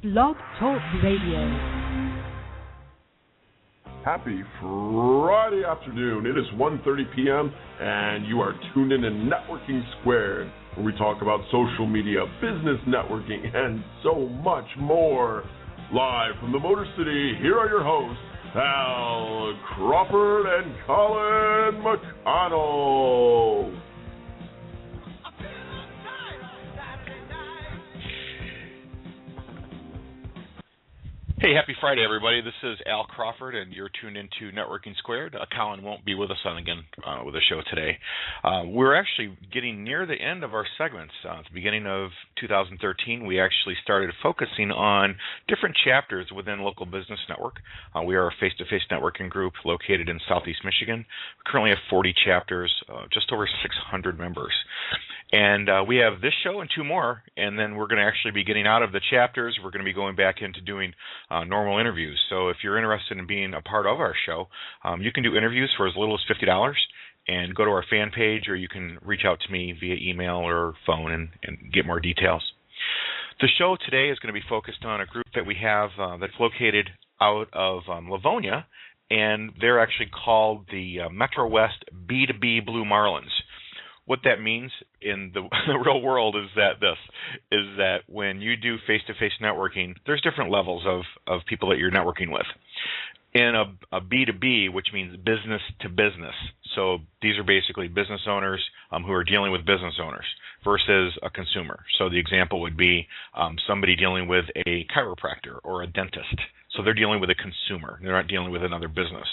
Blog Talk Radio. Happy Friday afternoon. It is 1:30 p.m. and you are tuned in to Networking Squared, where we talk about social media, business networking, and so much more. Live from the Motor City, here are your hosts, Al Crawford and Colin McConnell. Hey, happy Friday, everybody. This is Al Crawford, and you're tuned into Networking Squared. Colin won't be with us with the show today. We're actually getting near the end of our segments. At the beginning of 2013, we actually started focusing on different chapters within Local Business Network. We are a face-to-face networking group located in Southeast Michigan. We currently have 40 chapters, just over 600 members. And we have this show and two more, and then we're going to actually be getting out of the chapters. We're going to be going back into doing normal interviews. So if you're interested in being a part of our show, you can do interviews for as little as $50 and go to our fan page, or you can reach out to me via email or phone and get more details. The show today is going to be focused on a group that we have that's located out of Livonia, and they're actually called the Metro West B2B Blue Marlins. What that means in the real world is that when you do face-to-face networking, there's different levels of people that you're networking with. In a B2B, which means business to business, so these are basically business owners who are dealing with business owners versus a consumer. So the example would be somebody dealing with a chiropractor or a dentist. So they're dealing with a consumer. They're not dealing with another business.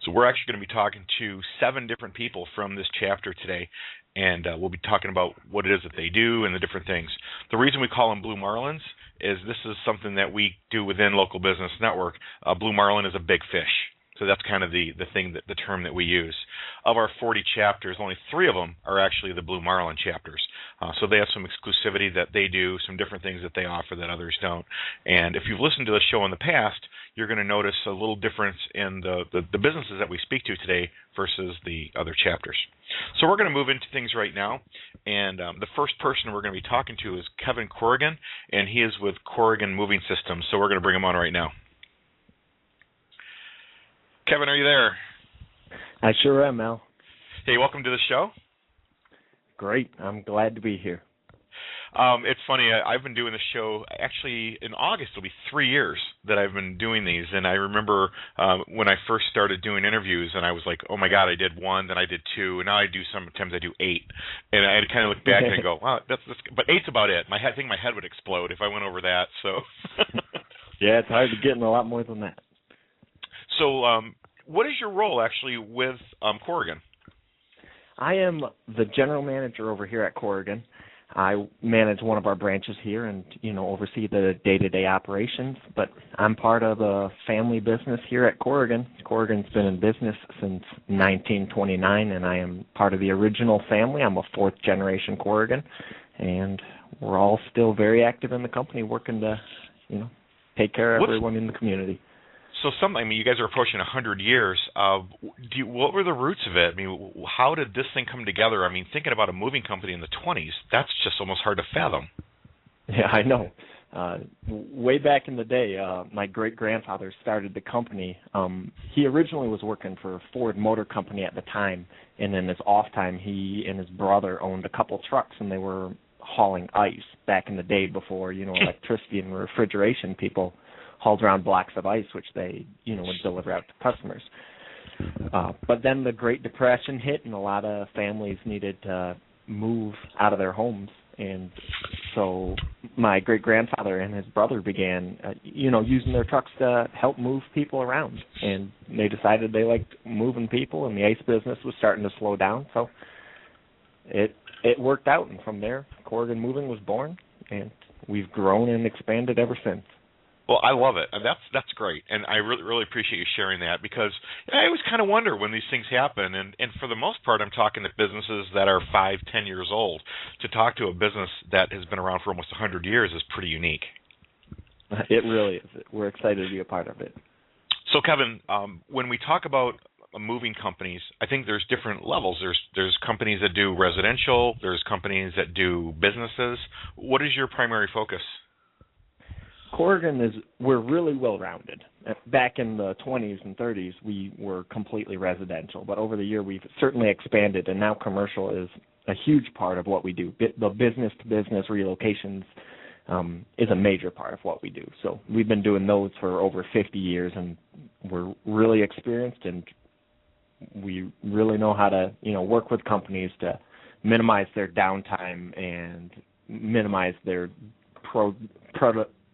So we're actually going to be talking to 7 different people from this chapter today, and we'll be talking about what it is that they do and the different things. The reason we call them Blue Marlins is this is something that we do within Local Business Network. Blue Marlin is a big fish. So that's kind of the term that we use. Of our 40 chapters, only 3 of them are actually the Blue Marlin chapters. So they have some exclusivity that they do, some different things that they offer that others don't. And if you've listened to the show in the past, you're going to notice a little difference in the businesses that we speak to today versus the other chapters. So we're going to move into things right now. And the first person we're going to be talking to is Kevin Corrigan, and he is with Corrigan Moving Systems. So we're going to bring him on right now. Kevin, are you there? I sure am, Al. Hey, welcome to the show. Great. I'm glad to be here. It's funny. I've been doing this show, actually, in August, it'll be 3 years that I've been doing these. And I remember when I first started doing interviews, and I was like, oh, my God, I did 1, then I did 2, and now sometimes I do 8. And I kind of look back and go, wow, that's but 8's about it. I think my head would explode if I went over that. So yeah, it's hard to get in a lot more than that. So what is your role, actually, with Corrigan? I am the general manager over here at Corrigan. I manage one of our branches here and, oversee the day-to-day operations. But I'm part of a family business here at Corrigan. Corrigan's been in business since 1929, and I am part of the original family. I'm a 4th-generation Corrigan, and we're all still very active in the company, working to, take care of everyone in the community. So you guys are approaching 100 years. What were the roots of it? I mean, how did this thing come together? I mean, thinking about a moving company in the 20s, that's just almost hard to fathom. Yeah, I know. Way back in the day, my great-grandfather started the company. He originally was working for Ford Motor Company at the time, and in his off time, he and his brother owned a couple trucks, and they were hauling ice back in the day before, electricity and refrigeration. People hauled around blocks of ice, which they, would deliver out to customers. But then the Great Depression hit, and a lot of families needed to move out of their homes. And so my great-grandfather and his brother began, using their trucks to help move people around. And they decided they liked moving people, and the ice business was starting to slow down. So it worked out, and from there, Corrigan Moving was born, and we've grown and expanded ever since. Well, I love it. That's great, and I really, really appreciate you sharing that, because I always kind of wonder when these things happen, and for the most part, I'm talking to businesses that are 5-10 years old. To talk to a business that has been around for almost 100 years is pretty unique. It really is. We're excited to be a part of it. So, Kevin, when we talk about moving companies, I think there's different levels. There's companies that do residential. There's companies that do businesses. What is your primary focus? Corrigan we're really well-rounded. Back in the 20s and 30s, we were completely residential, but over the year we've certainly expanded, and now commercial is a huge part of what we do. The business-to-business relocations is a major part of what we do. So we've been doing those for over 50 years, and we're really experienced, and we really know how to, work with companies to minimize their downtime and minimize their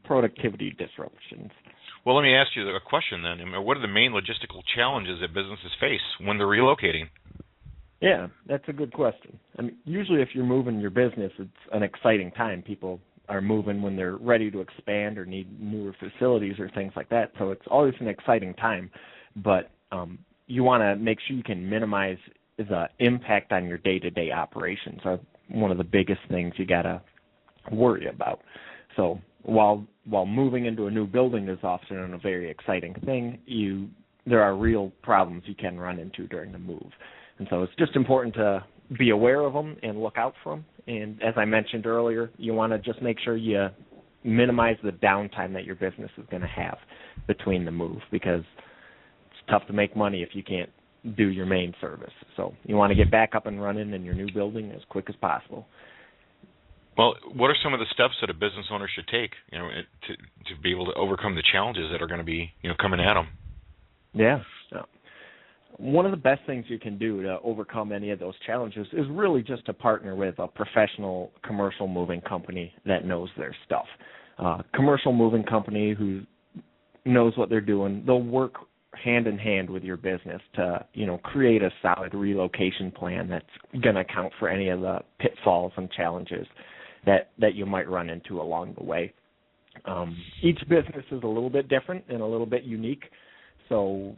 productivity disruptions. Well, let me ask you a question then. What are the main logistical challenges that businesses face when they're relocating? Yeah, that's a good question. Usually if you're moving your business, it's an exciting time. People are moving when they're ready to expand or need newer facilities or things like that. So it's always an exciting time. But you want to make sure you can minimize the impact on your day-to-day operations are one of the biggest things you got to worry about. So while moving into a new building is often a very exciting thing, there are real problems you can run into during the move. And so it's just important to be aware of them and look out for them. And as I mentioned earlier, you want to just make sure you minimize the downtime that your business is going to have between the move, because it's tough to make money if you can't do your main service. So you want to get back up and running in your new building as quick as possible. Well, what are some of the steps that a business owner should take, to be able to overcome the challenges that are going to be, coming at them? Yeah. One of the best things you can do to overcome any of those challenges is really just to partner with a professional commercial moving company that knows their stuff. Commercial moving company who knows what they're doing, they'll work hand in hand with your business to, create a solid relocation plan that's going to account for any of the pitfalls and challenges that you might run into along the way. Each business is a little bit different and a little bit unique, so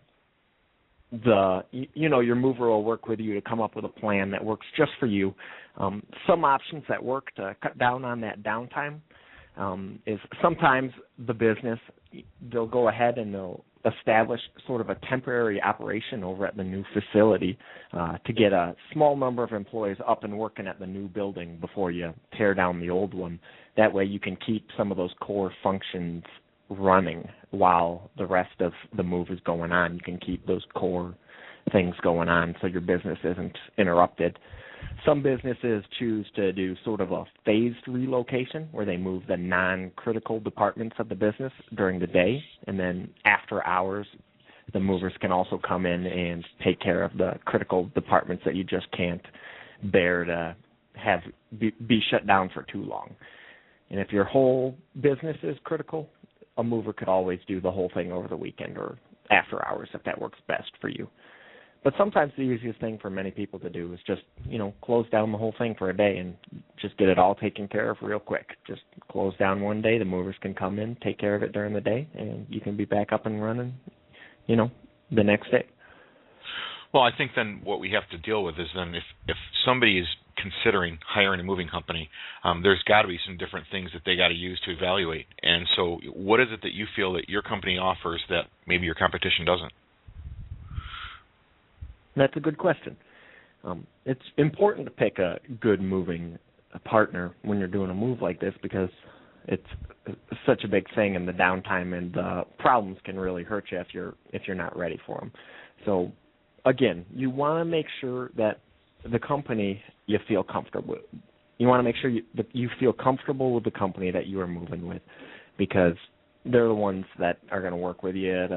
your mover will work with you to come up with a plan that works just for you. Some options that work to cut down on that downtime is sometimes the business, they'll go ahead and they'll establish sort of a temporary operation over at the new facility to get a small number of employees up and working at the new building before you tear down the old one. That way you can keep some of those core functions running while the rest of the move is going on. You can keep those core things going on so your business isn't interrupted. Some businesses choose to do sort of a phased relocation where they move the non-critical departments of the business during the day, and then after hours, the movers can also come in and take care of the critical departments that you just can't bear to have be shut down for too long. And if your whole business is critical, a mover could always do the whole thing over the weekend or after hours if that works best for you. But sometimes the easiest thing for many people to do is just, close down the whole thing for a day and just get it all taken care of real quick. Just close down one day, the movers can come in, take care of it during the day, and you can be back up and running, the next day. Well, I think then what we have to deal with is then if somebody is considering hiring a moving company, there's got to be some different things that they got to use to evaluate. And so what is it that you feel that your company offers that maybe your competition doesn't? That's a good question. It's important to pick a good moving partner when you're doing a move like this, because it's such a big thing, and the downtime and the problems can really hurt you if you're not ready for them. So, again, you want to make sure that the company you feel comfortable with. You want to make sure that you feel comfortable with the company that you are moving with, because they're the ones that are going to work with you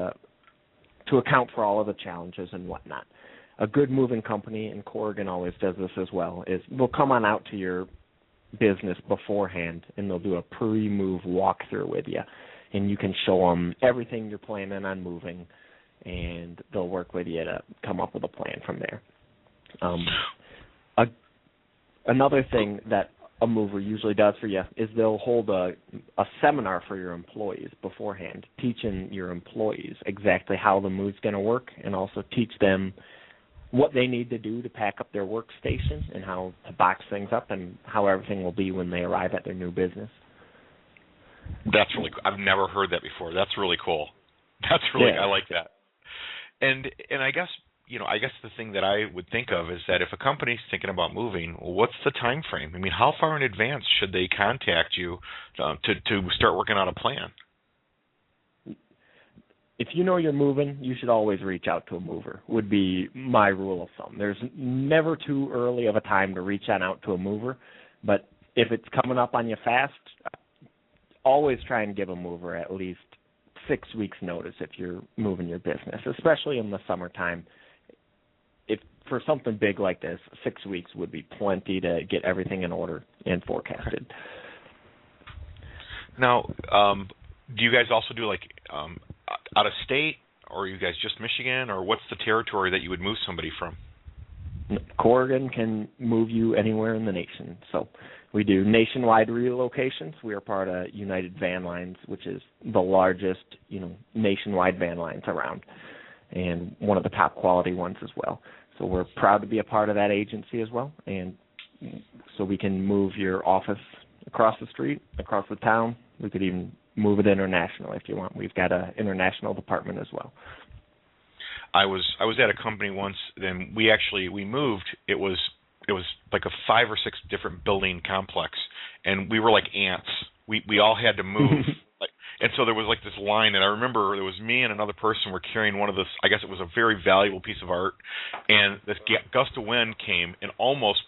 to account for all of the challenges and whatnot. A good moving company, and Corrigan always does this as well, is they'll come on out to your business beforehand, and they'll do a pre-move walkthrough with you, and you can show them everything you're planning on moving, and they'll work with you to come up with a plan from there. Another thing that a mover usually does for you is they'll hold a seminar for your employees beforehand, teaching your employees exactly how the move's going to work, and also teach them what they need to do to pack up their workstation and how to box things up and how everything will be when they arrive at their new business. That's really cool. I've never heard that before. That's really cool. That's really, I like that. And I guess, the thing that I would think of is that if a company's thinking about moving, what's the time frame? I mean, how far in advance should they contact you to start working on a plan? if you know you're moving, you should always reach out to a mover, would be my rule of thumb. There's never too early of a time to reach out to a mover, but if it's coming up on you fast, always try and give a mover at least 6 weeks notice if you're moving your business, especially in the summertime. If for something big like this, 6 weeks would be plenty to get everything in order and forecasted. Now, do you guys also do out of state, or are you guys just Michigan, or what's the territory that you would move somebody from? Corrigan can move you anywhere in the nation. So we do nationwide relocations. We are part of United Van Lines, which is the largest, nationwide van lines around, and one of the top quality ones as well. So we're proud to be a part of that agency as well, and so we can move your office across the street, across the town. We could even move it international if you want. We've got an international department as well. I was at a company once, then we moved. It was like a 5 or 6 different building complex, and we were like ants. We all had to move. And so there was like this line, and I remember there was me and another person were carrying one of this, I guess it was a very valuable piece of art, and this gust of wind came, and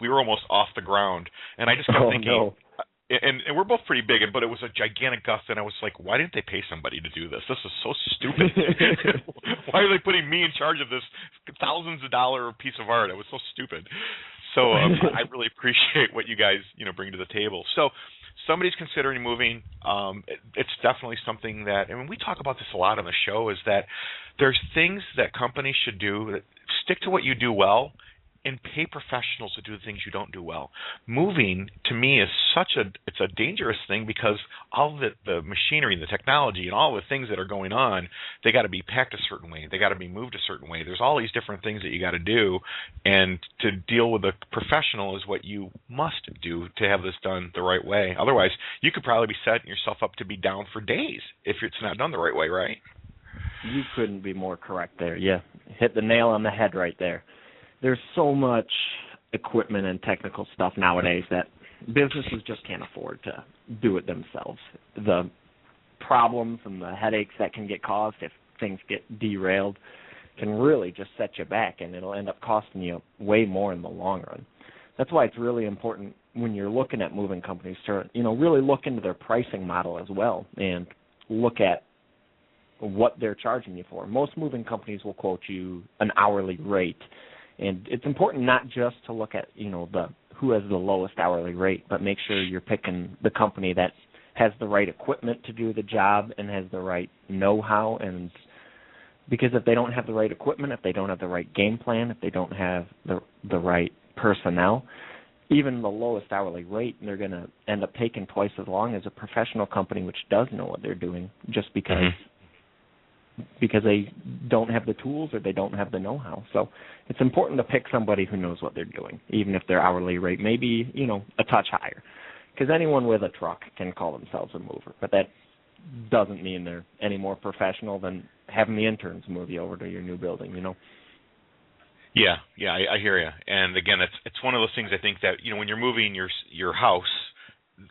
we were almost off the ground. And I just kept thinking, no. And we're both pretty big, but it was a gigantic gust, and I was like, why didn't they pay somebody to do this? This is so stupid. Why are they putting me in charge of this thousands of dollar piece of art? It was so stupid. So I really appreciate what you guys bring to the table. So somebody's considering moving. It's definitely something that, we talk about this a lot on the show, is that there's things that companies should do that stick to what you do well, and pay professionals to do the things you don't do well. Moving, to me, is it's a dangerous thing, because all the machinery and the technology and all the things that are going on, they got to be packed a certain way. They got to be moved a certain way. There's all these different things that you got to do, and to deal with a professional is what you must do to have this done the right way. Otherwise, you could probably be setting yourself up to be down for days if it's not done the right way, right? You couldn't be more correct there. Yeah, hit the nail on the head right there. There's so much equipment and technical stuff nowadays that businesses just can't afford to do it themselves. The problems and the headaches that can get caused if things get derailed can really just set you back, and it'll end up costing you way more in the long run. That's why it's really important when you're looking at moving companies to, really look into their pricing model as well, and look at what they're charging you for. Most moving companies will quote you an hourly rate. And it's important not just to look at, who has the lowest hourly rate, but make sure you're picking the company that has the right equipment to do the job and has the right know-how. And because if they don't have the right equipment, if they don't have the right game plan, if they don't have the right personnel, even the lowest hourly rate, they're going to end up taking twice as long as a professional company which does know what they're doing, just because they don't have the tools or they don't have the know-how. So it's important to pick somebody who knows what they're doing, even if their hourly rate may be, a touch higher. Because anyone with a truck can call themselves a mover, but that doesn't mean they're any more professional than having the interns move you over to your new building, Yeah, I hear you. And again, it's one of those things, I think, that when you're moving your house,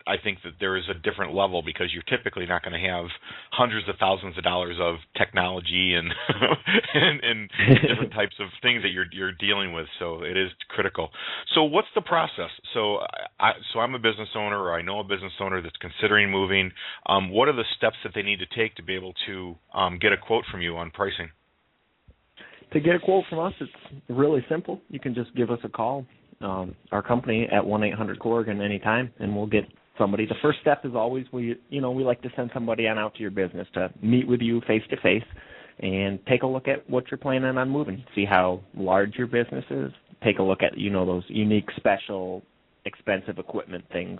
I think that there is a different level, because you're typically not going to have hundreds of thousands of dollars of technology and and different types of things that you're dealing with. So it is critical. So what's the process? So I'm a business owner, or I know a business owner that's considering moving. What are the steps that they need to take to be able to get a quote from you on pricing? To get a quote from us, it's really simple. You can just give us a call. Our company at 1-800-Corrigan anytime, and we'll get somebody. The first step is always we like to send somebody on out to your business to meet with you face to face and take a look at what you're planning on moving. See how large your business is. Take a look at those unique, special, expensive equipment things,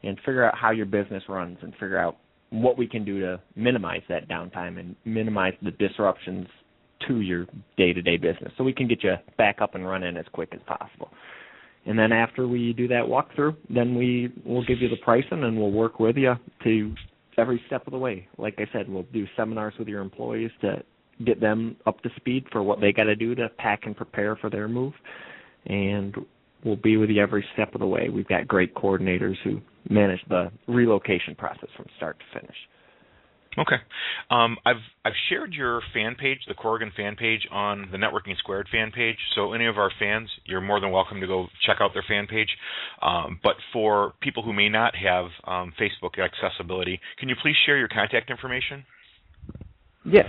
and figure out how your business runs, and figure out what we can do to minimize that downtime and minimize the disruptions to your day-to-day business, so we can get you back up and running as quick as possible. And then after we do that walkthrough, then we'll give you the pricing, and we'll work with you to every step of the way. Like I said, we'll do seminars with your employees to get them up to speed for what they got to do to pack and prepare for their move. And we'll be with you every step of the way. We've got great coordinators who manage the relocation process from start to finish. Okay. I've shared your fan page, the Corrigan fan page, on the Networking Squared fan page. So any of our fans, you're more than welcome to go check out their fan page. But for people who may not have Facebook accessibility, can you please share your contact information? Yes.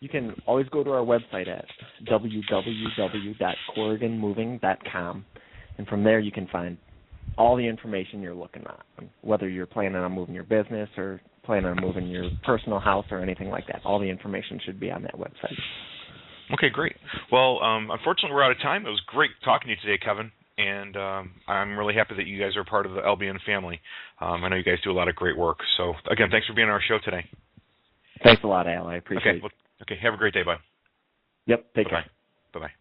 You can always go to our website at www.corriganmoving.com, and from there you can find all the information you're looking at, whether you're planning on moving your business or planning on moving your personal house or anything like that. All the information should be on that website. Okay, great. Well, unfortunately, we're out of time. It was great talking to you today, Kevin, and I'm really happy that you guys are part of the LBN family. I know you guys do a lot of great work. So, again, thanks for being on our show today. Thanks a lot, Al. I appreciate it. Okay, have a great day, bud. Yep, take care. Bye-bye.